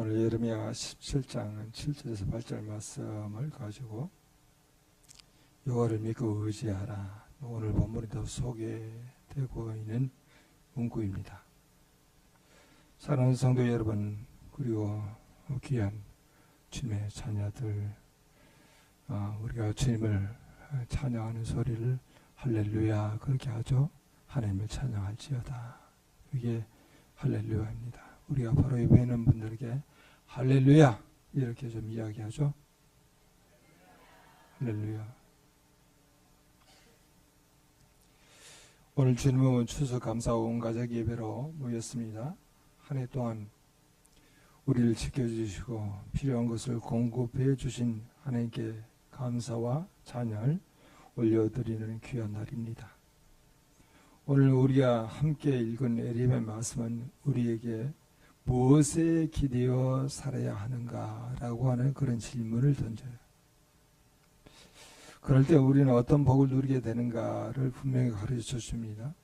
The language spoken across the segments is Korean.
오늘 예레미야 17장 7절에서 8절 말씀을 가지고 여호와를 믿고 의지하라. 오늘 본문에도 소개되고 있는 문구입니다. 사랑하는 성도 여러분, 그리고 귀한 주님의 자녀들, 우리가 주님을 찬양하는 소리를 할렐루야 그렇게 하죠. 하나님을 찬양할지어다. 이게 할렐루야입니다. 우리가 바로 예배 있는 분들에게 할렐루야 이렇게 좀 이야기하죠. 할렐루야. 오늘 주님은 추석 감사 온 가족 예배로 모였습니다. 한 해 동안 우리를 지켜주시고 필요한 것을 공급해 주신 하나님께 감사와 찬양을 올려드리는 귀한 날입니다. 오늘 우리가 함께 읽은 예레미야 말씀은 우리에게 무엇에 기대어 살아야 하는가라고 하는 그런 질문을 던져요. 그럴 때 우리는 어떤 복을 누리게 되는가를 분명히 가르쳐 줍니다.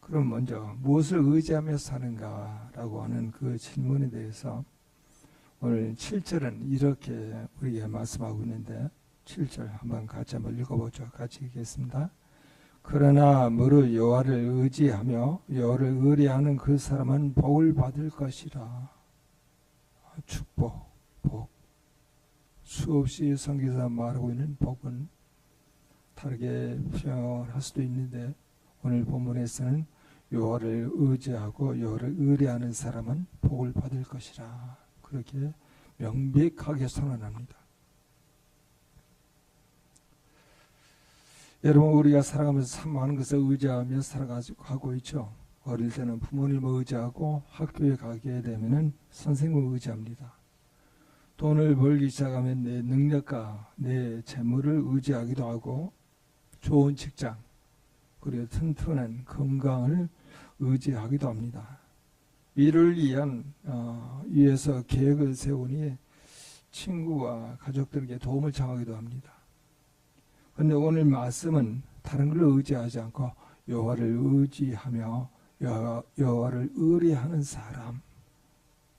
그럼 먼저 무엇을 의지하며 사는가라고 하는 그 질문에 대해서 오늘 7절은 이렇게 우리에게 말씀하고 있는데 7절 같이 한번 읽어보죠. 같이 읽겠습니다. 그러나 무릇 여호와를 의지하며 여호와를 의뢰하는 그 사람은 복을 받을 것이라. 축복, 복. 수없이 선교사 말하고 있는 복은 다르게 표현할 수도 있는데 오늘 본문에서는 여호와를 의지하고 여호와를 의뢰하는 사람은 복을 받을 것이라. 그렇게 명백하게 선언합니다. 여러분, 우리가 살아가면서 참 많은 것을 의지하며 살아가고 있죠. 어릴 때는 부모님을 의지하고 학교에 가게 되면 선생님을 의지합니다. 돈을 벌기 시작하면 내 능력과 내 재물을 의지하기도 하고 좋은 직장 그리고 튼튼한 건강을 의지하기도 합니다. 미래를 위해서 계획을 세우니 친구와 가족들에게 도움을 청하기도 합니다. 그런데 오늘 말씀은 다른 걸 의지하지 않고 여호와를 의지하며 여호와를 의뢰하는 사람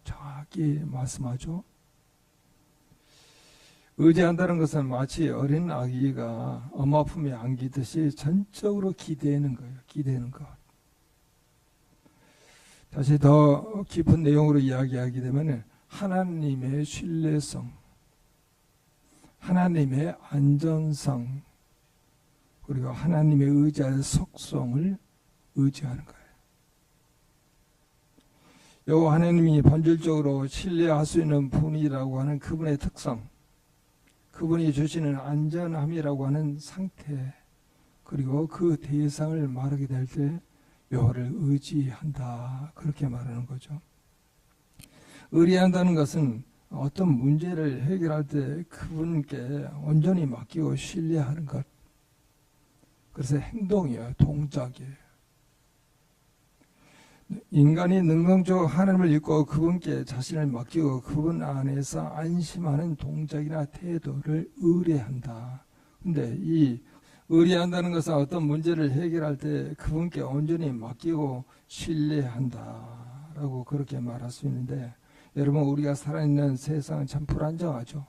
정확히 말씀하죠. 의지한다는 것은 마치 어린 아기가 엄마 품에 안기듯이 전적으로 기대는 거예요. 기대는 것. 다시 더 깊은 내용으로 이야기하게 되면 하나님의 신뢰성, 하나님의 안전성, 그리고 하나님의 의지할 속성을 의지하는 거예요. 여호와 하나님이 본질적으로 신뢰할 수 있는 분이라고 하는 그분의 특성, 그분이 주시는 안전함이라고 하는 상태, 그리고 그 대상을 말하게 될 때 여호와를 의지한다 그렇게 말하는 거죠. 의뢰한다는 것은 어떤 문제를 해결할 때 그분께 온전히 맡기고 신뢰하는 것. 그래서 행동이에요. 동작이에요. 인간이 능동적으로 하나님을 믿고 그분께 자신을 맡기고 그분 안에서 안심하는 동작이나 태도를 의뢰한다. 근데 이 의뢰한다는 것은 어떤 문제를 해결할 때 그분께 온전히 맡기고 신뢰한다라고 그렇게 말할 수 있는데 여러분, 우리가 살아있는 세상은 참 불안정하죠.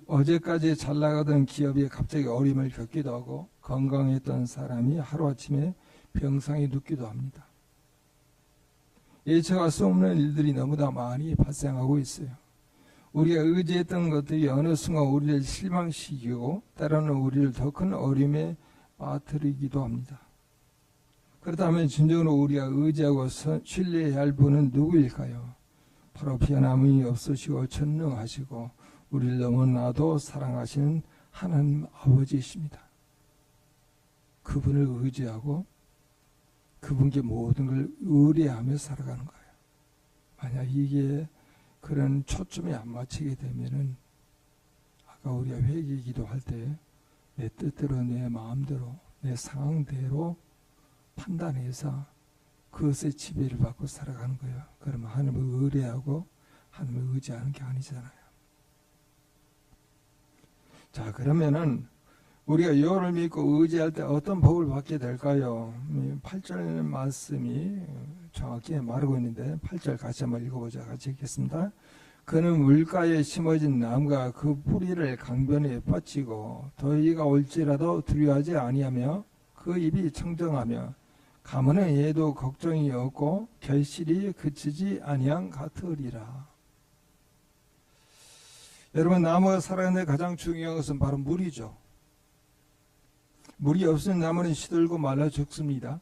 어제까지 잘 나가던 기업이 갑자기 어려움을 겪기도 하고 건강했던 사람이 하루아침에 병상에 눕기도 합니다. 예측할 수 없는 일들이 너무나 많이 발생하고 있어요. 우리가 의지했던 것들이 어느 순간 우리를 실망시키고 때로는 우리를 더 큰 어려움에 빠뜨리기도 합니다. 그렇다면 진정으로 우리가 의지하고 신뢰해야 할 분은 누구일까요? 바로 변함이 없으시고 전능하시고 우리를 너무나도 사랑하시는 하나님 아버지이십니다. 그분을 의지하고 그분께 모든 걸 의뢰하며 살아가는 거예요. 만약 이게 그런 초점이 안 맞추게 되면은 아까 우리가 회개 기도할 때 내 뜻대로 내 마음대로 내 상황대로 판단해서 그것의 지배를 받고 살아가는 거예요. 그러면 하나님을 의뢰하고 하나님을 의지하는 게 아니잖아요. 자, 그러면은 우리가 여호와를 믿고 의지할 때 어떤 복을 받게 될까요? 8절 말씀이 정확히 말하고 있는데 8절 같이 한번 읽어보자. 같이 읽겠습니다. 그는 물가에 심어진 나무가 그 뿌리를 강변에 뻗치고 더위가 올지라도 두려워하지 아니하며 그 입이 청정하며 가문의 해에도 걱정이 없고 결실이 그치지 아니한 같으리라. 여러분, 나무가 살아가는 데 가장 중요한 것은 바로 물이죠. 물이 없으면 나무는 시들고 말라 죽습니다.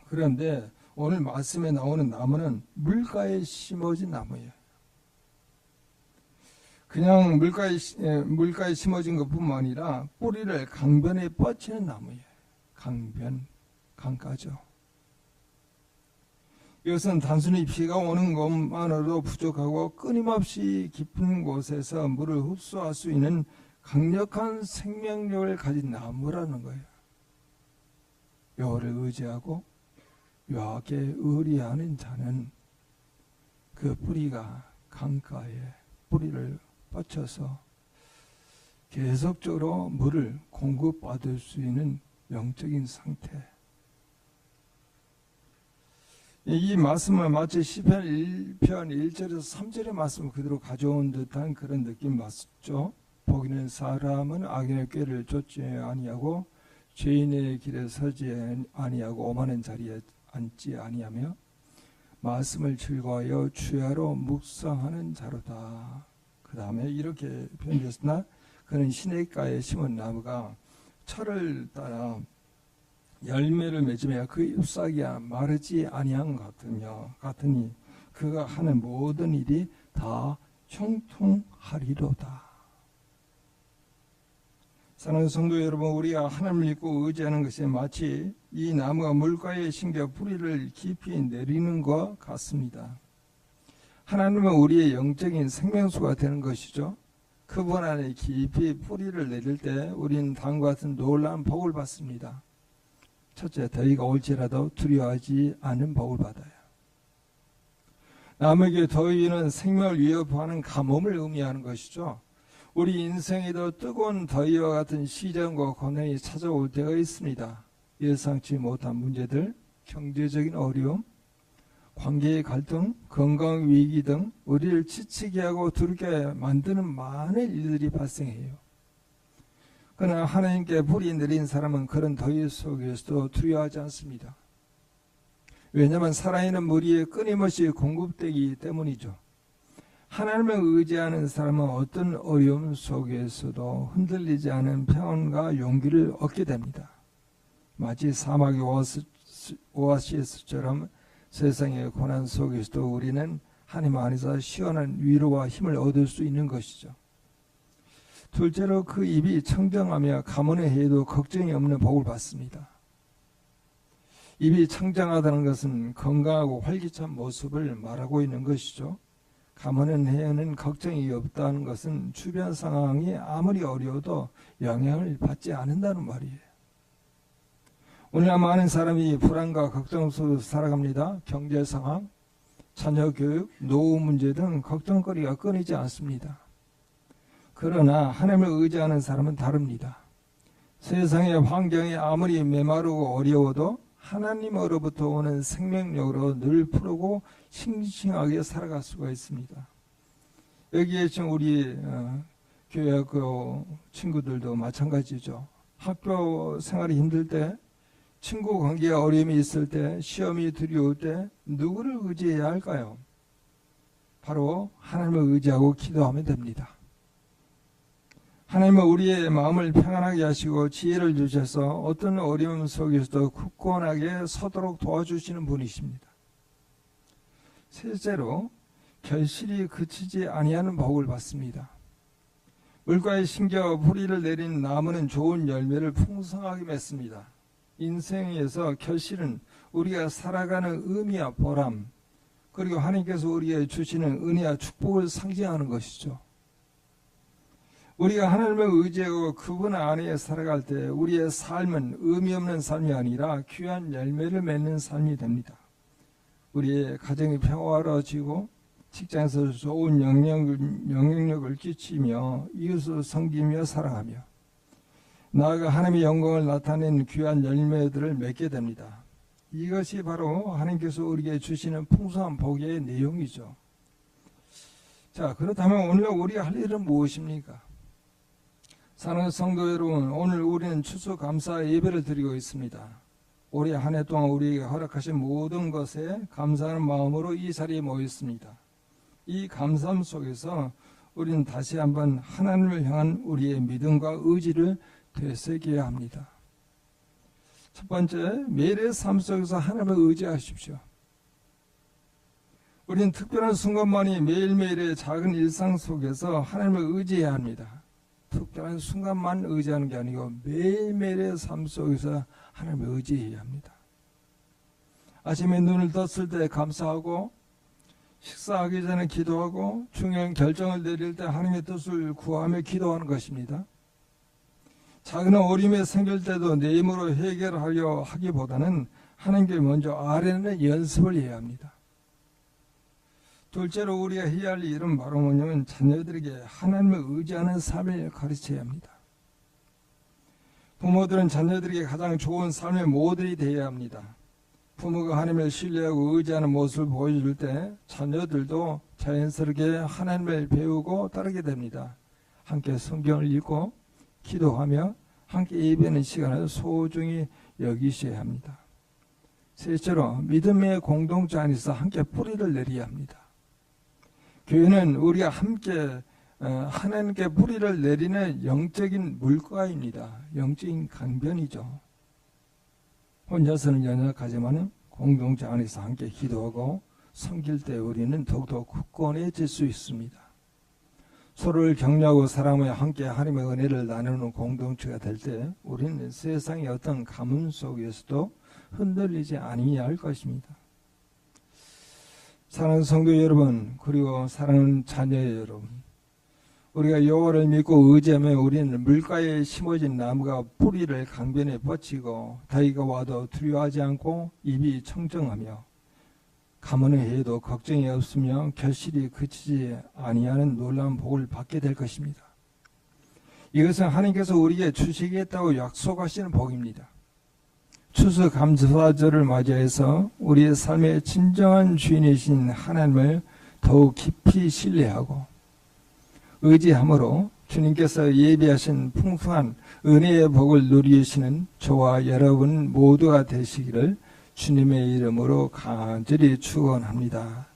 그런데 오늘 말씀에 나오는 나무는 물가에 심어진 나무예요. 그냥 물가에 심어진 것뿐만 아니라 뿌리를 강변에 뻗치는 나무예요. 강변, 강가죠. 이것은 단순히 비가 오는 것만으로도 부족하고 끊임없이 깊은 곳에서 물을 흡수할 수 있는 강력한 생명력을 가진 나무라는 거예요. 여호와를 의지하고 여호와께 의리하는 자는 그 뿌리가 강가에 뿌리를 뻗쳐서 계속적으로 물을 공급받을 수 있는 영적인 상태. 이 말씀은 마치 시편 1편 1절에서 3절의 말씀을 그대로 가져온 듯한 그런 느낌 맞죠? 복있는 사람은 악인의 꾀를 쫓지 아니하고 죄인의 길에 서지 아니하고 오만한 자리에 앉지 아니하며 말씀을 즐거워하여 주야로 묵상하는 자로다. 그 다음에 이렇게 표현되었으나 그는 시냇가에 심은 나무가 철을 따라 열매를 맺으며 그 잎사귀가 마르지 아니한 같으니 그가 하는 모든 일이 다 형통하리로다. 사랑하는 성도 여러분, 우리가 하나님을 믿고 의지하는 것이 마치 이 나무가 물가에 심겨 뿌리를 깊이 내리는 것 같습니다. 하나님은 우리의 영적인 생명수가 되는 것이죠. 그분 안에 깊이 뿌리를 내릴 때 우리는 다음과 같은 놀라운 복을 받습니다. 첫째, 더위가 올지라도 두려워하지 않은 복을 받아요. 남에게 더위는 생명을 위협하는 가뭄을 의미하는 것이죠. 우리 인생에도 뜨거운 더위와 같은 시련과 고난이 찾아올 때가 있습니다. 예상치 못한 문제들, 경제적인 어려움, 관계의 갈등, 건강 위기 등 우리를 지치게 하고 두렵게 만드는 많은 일들이 발생해요. 그러나 하나님께 불이 내린 사람은 그런 더위 속에서도 두려워하지 않습니다. 왜냐하면 살아있는 물이 끊임없이 공급되기 때문이죠. 하나님을 의지하는 사람은 어떤 어려움 속에서도 흔들리지 않은 평안과 용기를 얻게 됩니다. 마치 사막의 오아시스처럼 세상의 고난 속에서도 우리는 하나님 안에서 시원한 위로와 힘을 얻을 수 있는 것이죠. 둘째로 그 입이 청정하며 가문의 해에도 걱정이 없는 복을 받습니다. 입이 청정하다는 것은 건강하고 활기찬 모습을 말하고 있는 것이죠. 가문의 해에는 걱정이 없다는 것은 주변 상황이 아무리 어려워도 영향을 받지 않는다는 말이에요. 오늘날 많은 사람이 불안과 걱정 속에서 살아갑니다. 경제 상황, 자녀 교육, 노후 문제 등 걱정거리가 끊이지 않습니다. 그러나 하나님을 의지하는 사람은 다릅니다. 세상의 환경이 아무리 메마르고 어려워도 하나님으로부터 오는 생명력으로 늘 푸르고 싱싱하게 살아갈 수가 있습니다. 여기에 지금 우리 교회 친구들도 마찬가지죠. 학교 생활이 힘들 때, 친구 관계에 어려움이 있을 때, 시험이 두려울 때 누구를 의지해야 할까요? 바로 하나님을 의지하고 기도하면 됩니다. 하나님은 우리의 마음을 평안하게 하시고 지혜를 주셔서 어떤 어려움 속에서도 굳건하게 서도록 도와주시는 분이십니다. 셋째로 결실이 그치지 아니하는 복을 받습니다. 물가에 심겨 뿌리를 내린 나무는 좋은 열매를 풍성하게 맺습니다. 인생에서 결실은 우리가 살아가는 의미와 보람, 그리고 하나님께서 우리에게 주시는 은혜와 축복을 상징하는 것이죠. 우리가 하나님을 의지하고 그분 안에 살아갈 때 우리의 삶은 의미 없는 삶이 아니라 귀한 열매를 맺는 삶이 됩니다. 우리의 가정이 평화로워지고 직장에서 좋은 영향력을 끼치며 이웃을 섬기며 사랑하며 나아가 하나님의 영광을 나타낸 귀한 열매들을 맺게 됩니다. 이것이 바로 하나님께서 우리에게 주시는 풍성한 복의 내용이죠. 자, 그렇다면 오늘 우리가 할 일은 무엇입니까? 사랑하는 성도 여러분, 오늘 우리는 추수감사 예배를 드리고 있습니다. 올해 한 해 동안 우리에게 허락하신 모든 것에 감사하는 마음으로 이 자리에 모였습니다. 이 감사함 속에서 우리는 다시 한번 하나님을 향한 우리의 믿음과 의지를 되새겨야 합니다. 첫 번째, 매일의 삶 속에서 하나님을 의지하십시오. 우리는 특별한 순간만이 매일매일의 작은 일상 속에서 하나님을 의지해야 합니다. 특별한 순간만 의지하는 게 아니고 매일매일의 삶 속에서 하나님을 의지해야 합니다. 아침에 눈을 떴을 때 감사하고, 식사하기 전에 기도하고, 중요한 결정을 내릴 때 하나님의 뜻을 구하며 기도하는 것입니다. 작은 어려움이 생길 때도 내 힘으로 해결하려 하기보다는 하나님께 먼저 아뢰는 연습을 해야 합니다. 둘째로 우리가 해야 할 일은 바로 뭐냐면 자녀들에게 하나님을 의지하는 삶을 가르쳐야 합니다. 부모들은 자녀들에게 가장 좋은 삶의 모델이 되어야 합니다. 부모가 하나님을 신뢰하고 의지하는 모습을 보여줄 때 자녀들도 자연스럽게 하나님을 배우고 따르게 됩니다. 함께 성경을 읽고 기도하며 함께 예배하는 시간을 소중히 여기셔야 합니다. 셋째로 믿음의 공동체 안에서 함께 뿌리를 내려야 합니다. 교회는 우리가 함께 하나님께 뿌리를 내리는 영적인 물가입니다. 영적인 강변이죠. 혼자서는 연약하지만 공동체 안에서 함께 기도하고 섬길 때 우리는 더욱더 굳건해질 수 있습니다. 서로를 격려하고 사랑하며 함께 하나님의 은혜를 나누는 공동체가 될 때 우리는 세상의 어떤 가뭄 속에서도 흔들리지 아니해야 할 것입니다. 사랑하는 성도 여러분, 그리고 사랑하는 자녀 여러분, 우리가 여호와를 믿고 의지하며 우리는 물가에 심어진 나무가 뿌리를 강변에 뻗치고 더위가 와도 두려워하지 않고 입이 청정하며 가뭄의 해에도 걱정이 없으며 결실이 그치지 아니하는 놀라운 복을 받게 될 것입니다. 이것은 하나님께서 우리에게 주시겠다고 약속하시는 복입니다. 추수감사절을 맞이해서 우리의 삶의 진정한 주인이신 하나님을 더욱 깊이 신뢰하고 의지함으로 주님께서 예비하신 풍성한 은혜의 복을 누리시는 저와 여러분 모두가 되시기를 주님의 이름으로 간절히 축원합니다.